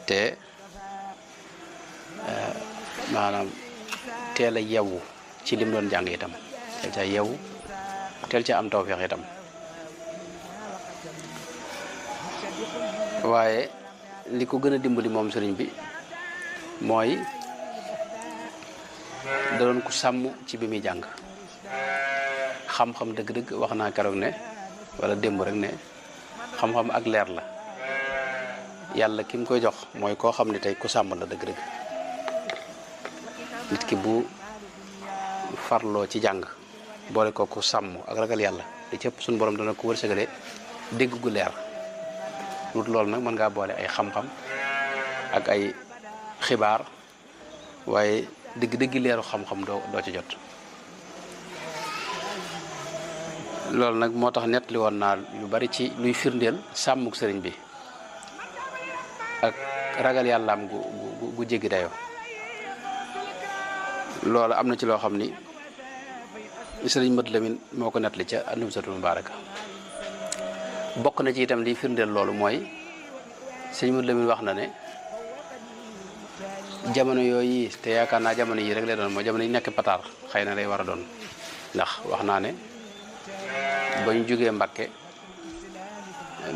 te maanaam teel a yewu ci lim doon jàng itam teel ca yewu teel ca am tawfeex itam waaye li ko gën a dimbali moom sëriñ bi mooy da doon ku sàmm ci bi muy jàng xam-xam dëgg-dëgg wax naa keroog ne wala démb rek ne xam-xam ak leer la yàlla ki mu koy jox mooy koo xam ne tey ku sàmm la dëgg-dëgg nit ki bu farloo ci jàng boole ko ku sàmm ak ragal yàlla li ci ëpp suñu borom dana ko wërsëgale dégg gu leer wut loolu nag mën ngaa boole ay xam-xam ak ay xibaar waaye dëgg-dëgg leeru xam-xam doo ci jot loolu nag moo tax nettali woon naa lu bari ci luy firndeel sàmmuk sëriñ bi ak ragal yàllaam gu jéggi dayoo loolu am na ci loo xam ni sëriñ Mat Lamin moo ko nettali ca Nubzatul Mubaaraka bokk na ci itam liy firndeel loolu mooy sëriñ Mat Lamin wax na ne jamono yooyu te yaakaar naa jamono yi rek lay doon mooy jamono yi nekk pataar xëy na lay war a doon ndax wax naa ne ba ñu jógee Mbàkke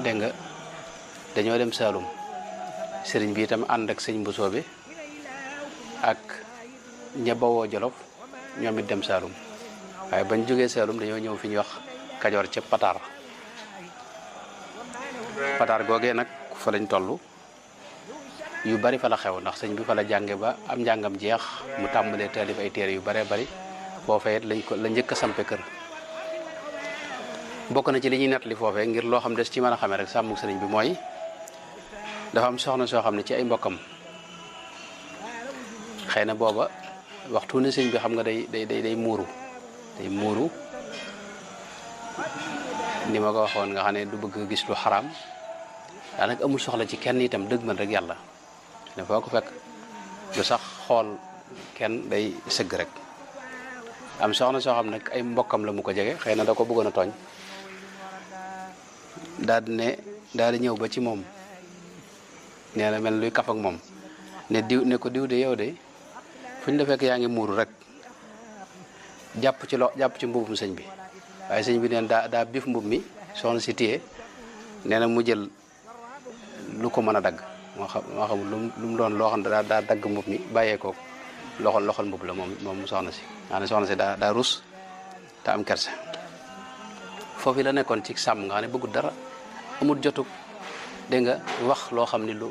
dégg nga dañoo dem Saalum sëriñ bi itam ànd ak sëñ Bousso bi ak ña bawoo Jolof ñoom it dem Saalum waaye bañ jógee Saalum dañoo ñëw fi ñuy wax Kajoor ca Pataar googee nag fa lañ toll yu bari fa la xew ndax sëñ bi fa la jànge ba am njàngam jeex mu tàmbalee taalif ay téere yu baree bari foofee it la njëkk a sampe kër bokk na ci li ñuy nettali foofee ngir loo xam des ci mën a xamee rek sàmmuk sëriñ bi mooy dafa am soxna soo xam ne ci ay mbokkam xëy na booba waxtu ne sëñ bi xam nga day muuru ni ma ko waxoon nga xam ne du bëgg gis lu xaraam daanaka amul soxla ci kenn itam dëgg man rek yàlla ne foo ko fekk du sax xool kenn day sëgg rek am soxna soo xam nag ay mbokkam la mu ko jege xëy na da ko bëggoon a tooñ daal di ñëw ba ci moom nee na mel luy kaf ak moom ne ko diw de yow de fu ñu la fekk yaa ngi muuru rek jàpp ci mbubum sëñ bi waaye sëñ bi neen daa bif mbub mi soxna si téye nee na mu jël lu ko mën a dagg moo xam lu mu doon loo xam ne daa dagg mbub mi bàyyee ko loxol mbub la moom soxna si maanaam soxna si daa rus te am kerse foofu la nekkoon ci sàmm nga xam ne bëggul dara amul jotug dégg nga wax loo xam ni lu